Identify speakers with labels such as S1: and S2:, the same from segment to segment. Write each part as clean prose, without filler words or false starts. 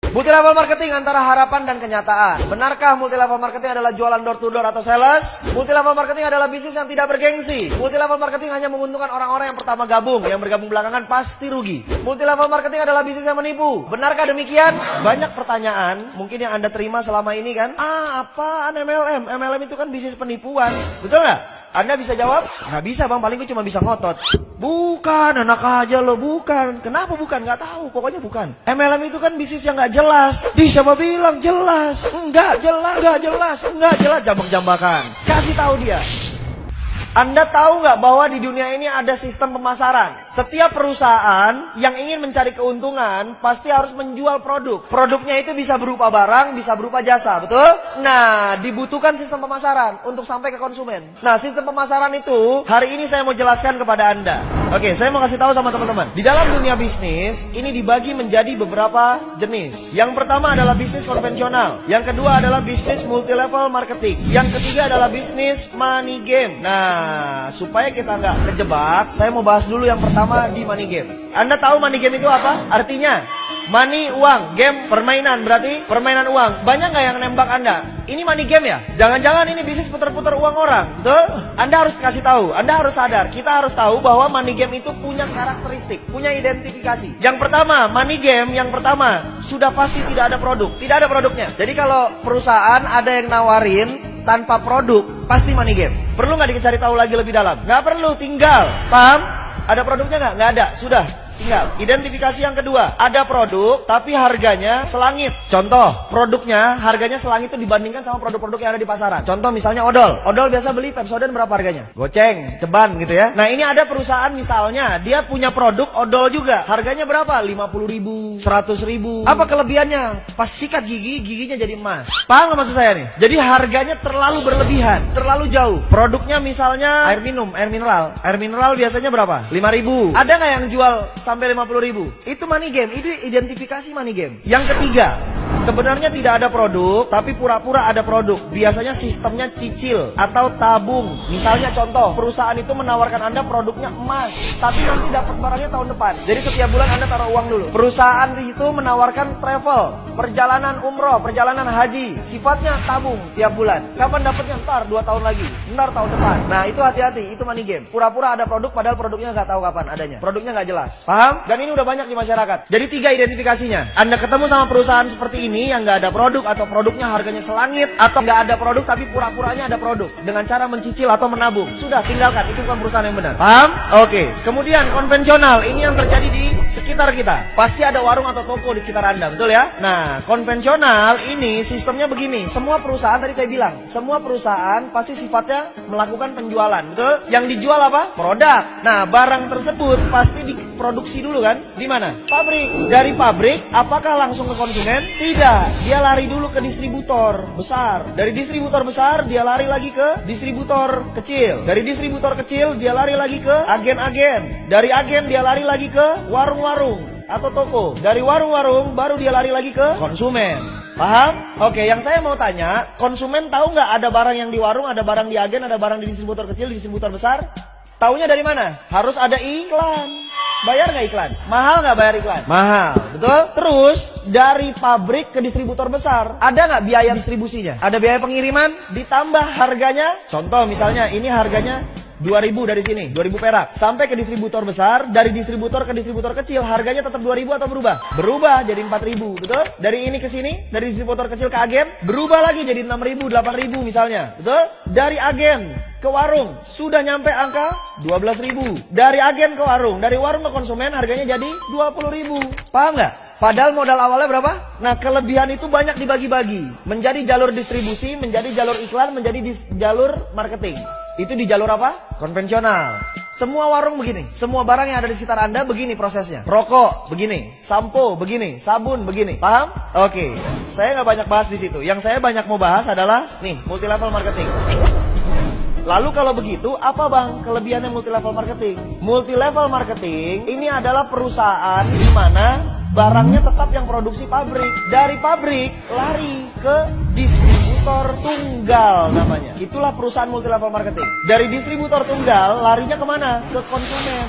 S1: Multi level marketing antara harapan dan kenyataan. Benarkah multi level marketing adalah jualan door to door atau sales? Multi level marketing adalah bisnis yang tidak bergengsi. Multi level marketing hanya menguntungkan orang-orang yang pertama gabung, yang bergabung belakangan pasti rugi. Multi level marketing adalah bisnis yang menipu. Benarkah demikian? Banyak pertanyaan mungkin yang Anda terima selama ini kan? Apaan MLM? MLM itu kan bisnis penipuan. Betul nggak? Anda bisa jawab? Nggak bisa bang, paling gue cuma bisa ngotot. Bukan, anak aja lo, bukan. Kenapa bukan? Nggak tahu, pokoknya bukan. MLM itu kan bisnis yang nggak jelas. Siapa bilang jelas? Enggak jelas. Jambak-jambakan. Kasih tahu dia. Anda tahu nggak bahwa di dunia ini ada sistem pemasaran? Setiap perusahaan yang ingin mencari keuntungan pasti harus menjual produk. Produknya itu bisa berupa barang, bisa berupa jasa, betul? Nah, dibutuhkan sistem pemasaran untuk sampai ke konsumen. Nah, sistem pemasaran itu hari ini saya mau jelaskan kepada Anda. Oke, saya mau kasih tahu sama teman-teman. Di dalam dunia bisnis, ini dibagi menjadi beberapa jenis. Yang pertama adalah bisnis konvensional. Yang kedua adalah bisnis multi-level marketing. Yang ketiga adalah bisnis money game. Nah, supaya kita nggak kejebak, saya mau bahas dulu yang pertama di money game. Anda tahu money game itu apa? Artinya, money, uang, game, permainan, berarti permainan uang. Banyak nggak yang nembak Anda? Ini money game ya? Jangan-jangan ini bisnis putar-putar uang orang, betul? Anda harus kasih tahu, Anda harus sadar. Kita harus tahu bahwa money game itu punya karakteristik, punya identifikasi. Yang pertama, money game yang pertama, sudah pasti tidak ada produk. Tidak ada produknya. Jadi kalau perusahaan ada yang nawarin tanpa produk, pasti money game. Perlu nggak dicari tahu lagi lebih dalam? Nggak perlu, tinggal. Paham? Ada produknya nggak? Nggak ada, sudah. Tinggal. Identifikasi yang kedua, ada produk tapi harganya selangit. Contoh, produknya harganya selangit itu dibandingkan sama produk-produk yang ada di pasaran. Contoh misalnya odol. Odol biasa beli Pepsodent berapa harganya? Goceng, ceban gitu ya. Nah, ini ada perusahaan misalnya, dia punya produk odol juga. Harganya berapa? 50.000, 100.000. Apa kelebihannya? Pas sikat gigi, giginya jadi emas. Paham nggak maksud saya nih? Jadi harganya terlalu berlebihan, terlalu jauh. Produknya misalnya air minum, air mineral. Air mineral biasanya berapa? 5.000. Ada nggak yang jual sampai 50.000? Itu money game, itu identifikasi money game. Yang ketiga, sebenarnya tidak ada produk, tapi pura-pura ada produk. Biasanya sistemnya cicil atau tabung. Misalnya contoh, perusahaan itu menawarkan Anda produknya emas, tapi nanti dapat barangnya tahun depan. Jadi setiap bulan Anda taruh uang dulu. Perusahaan itu menawarkan travel, perjalanan umroh, perjalanan haji. Sifatnya tabung tiap bulan. Kapan dapatnya? Ntar 2 tahun lagi, ntar tahun depan. Nah, itu hati-hati, itu money game. Pura-pura ada produk padahal produknya nggak tahu kapan adanya. Produknya nggak jelas. Paham? Dan ini udah banyak di masyarakat. Jadi 3 identifikasinya. Anda ketemu sama perusahaan seperti ini yang nggak ada produk atau produknya harganya selangit, atau nggak ada produk tapi pura-puranya ada produk dengan cara mencicil atau menabung. Sudah, tinggalkan. Itu bukan perusahaan yang benar. Paham? Oke. Kemudian konvensional. Ini yang terjadi di sekitar kita. Pasti ada warung atau toko di sekitar Anda, betul ya? Nah, konvensional ini sistemnya begini. Semua perusahaan tadi saya bilang, semua perusahaan pasti sifatnya melakukan penjualan, betul? Yang dijual apa? Produk. Nah, barang tersebut pasti diproduksi dulu kan? Di mana? Pabrik. Dari pabrik, apakah langsung ke konsumen? Tidak. Dia lari dulu ke distributor besar. Dari distributor besar, dia lari lagi ke distributor kecil. Dari distributor kecil, dia lari lagi ke agen-agen. Dari agen, dia lari lagi ke warung-warung atau toko. Dari warung-warung, baru dia lari lagi ke konsumen. Paham? Oke, yang saya mau tanya, konsumen tahu nggak ada barang yang di warung, ada barang di agen, ada barang di distributor kecil, di distributor besar? Taunya dari mana? Harus ada iklan. Bayar nggak iklan? Mahal nggak bayar iklan? Mahal, betul? Terus, dari pabrik ke distributor besar, ada nggak biaya distribusinya? Ada biaya pengiriman, ditambah harganya. Contoh misalnya, ini harganya 2.000 dari sini, 2.000 perak. Sampai ke distributor besar, dari distributor ke distributor kecil, harganya tetap 2.000 atau berubah? Berubah jadi 4.000, betul? Dari ini ke sini, dari distributor kecil ke agen, berubah lagi jadi 6.000, 8.000 misalnya, betul? Dari agen ke warung, sudah nyampe angka 12.000. Dari agen ke warung, dari warung ke konsumen, harganya jadi 20.000. Paham nggak? Padahal modal awalnya berapa? Nah, kelebihan itu banyak dibagi-bagi. Menjadi jalur distribusi, menjadi jalur iklan, menjadi jalur marketing. Itu di jalur apa? Konvensional. Semua warung begini. Semua barang yang ada di sekitar Anda begini prosesnya. Rokok begini, sampo begini, sabun begini. Paham? Oke. Saya nggak banyak bahas di situ. Yang saya banyak mau bahas adalah nih, multi level marketing. Lalu kalau begitu, apa bang kelebihannya multi level marketing? Multi level marketing ini adalah perusahaan di mana barangnya tetap yang produksi pabrik. Dari pabrik lari ke distributor tunggal namanya. Itulah perusahaan multi level marketing. Dari distributor tunggal larinya kemana? Ke konsumen.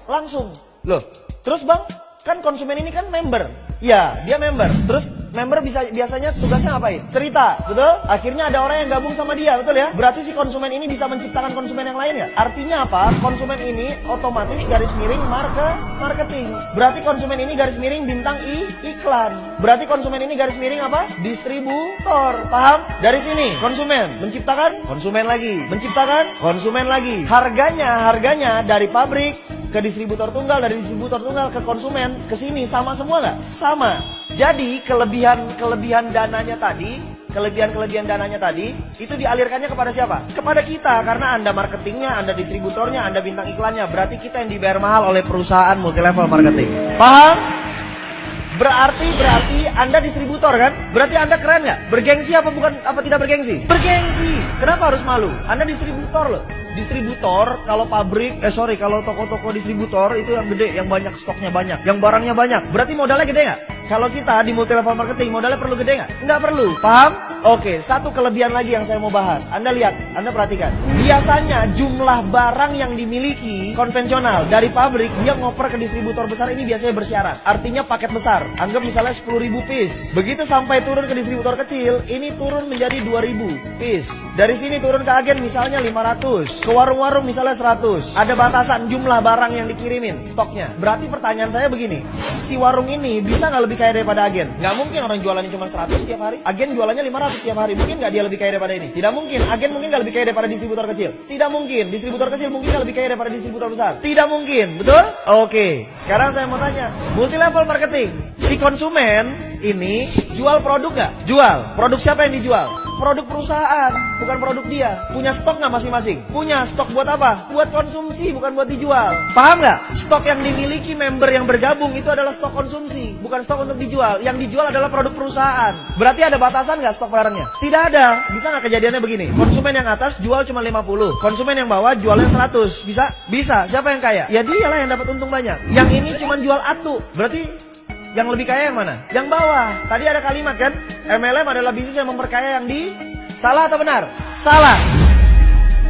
S1: Langsung. Loh, terus bang, kan konsumen ini kan member. Ya, dia member. Terus member biasanya tugasnya ngapain? Cerita, betul? Akhirnya ada orang yang gabung sama dia, betul ya? Berarti si konsumen ini bisa menciptakan konsumen yang lain ya? Artinya apa? Konsumen ini otomatis garis miring marketing. Berarti konsumen ini garis miring bintang iklan. Berarti konsumen ini garis miring apa? Distributor. Paham? Dari sini konsumen menciptakan konsumen lagi, menciptakan konsumen lagi. Harganya dari pabrik ke distributor tunggal, dari distributor tunggal ke konsumen, ke sini sama semua nggak? Sama. Jadi kelebihan dananya tadi, kelebihan dananya tadi itu dialirkannya kepada siapa? Kepada kita, karena Anda marketingnya, Anda distributornya, Anda bintang iklannya. Berarti kita yang dibayar mahal oleh perusahaan multilevel marketing. Paham? Berarti Anda distributor kan? Berarti Anda keren nggak? Bergengsi apa tidak bergengsi? Bergengsi. Kenapa harus malu? Anda distributor loh. Distributor, kalau kalau toko-toko distributor itu yang gede, yang banyak stoknya banyak, yang barangnya banyak. Berarti modalnya gede nggak? Kalau kita di multilevel marketing, modalnya perlu gede nggak? Nggak perlu. Paham? Oke, satu kelebihan lagi yang saya mau bahas. Anda lihat, Anda perhatikan. Biasanya jumlah barang yang dimiliki konvensional dari pabrik, dia ngoper ke distributor besar ini biasanya bersyarat. Artinya paket besar. Anggap misalnya 10.000 piece. Begitu sampai turun ke distributor kecil, ini turun menjadi 2.000 piece. Dari sini turun ke agen misalnya 500. Ke warung-warung misalnya 100. Ada batasan jumlah barang yang dikirimin, stoknya. Berarti pertanyaan saya begini, si warung ini bisa nggak lebih kaya daripada agen? Nggak mungkin, orang jualannya cuma 100 tiap hari. Agen jualannya 500 tiap hari. Mungkin nggak dia lebih kaya daripada ini? Tidak mungkin. Agen mungkin nggak lebih kaya daripada distributor kecil? Tidak mungkin. Distributor kecil mungkin nggak lebih kaya daripada distributor besar? Tidak mungkin. Betul? Oke. Sekarang saya mau tanya, multilevel marketing, si konsumen ini jual produk nggak? Jual. Produk siapa yang dijual? Produk perusahaan, bukan produk dia. Punya stok nggak masing-masing? Punya. Stok buat apa? Buat konsumsi, bukan buat dijual. Paham nggak? Stok yang dimiliki member yang bergabung itu adalah stok konsumsi, bukan stok untuk dijual. Yang dijual adalah produk perusahaan. Berarti ada batasan nggak stok barangnya? Tidak ada. Bisa nggak kejadiannya begini? Konsumen yang atas jual cuma 50, konsumen yang bawah jualnya 100. Bisa? Bisa. Siapa yang kaya? Ya dialah yang dapat untung banyak. Yang ini cuma jual atu. Berarti yang lebih kaya yang mana? Yang bawah. Tadi ada kalimat kan? MLM adalah bisnis yang memperkaya yang di... Salah atau benar? Salah.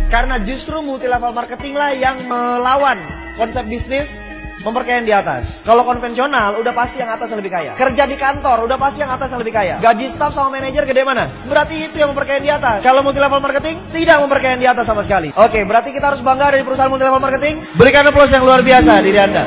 S1: Karena justru multilevel marketing lah yang melawan konsep bisnis memperkaya yang di atas. Kalau konvensional, udah pasti yang atas yang lebih kaya. Kerja di kantor, udah pasti yang atas yang lebih kaya. Gaji staff sama manajer gede mana? Berarti itu yang memperkaya yang di atas. Kalau multilevel marketing, tidak memperkaya yang di atas sama sekali. Oke, berarti kita harus bangga dari perusahaan multilevel marketing. Berikan aplaus yang luar biasa diri Anda.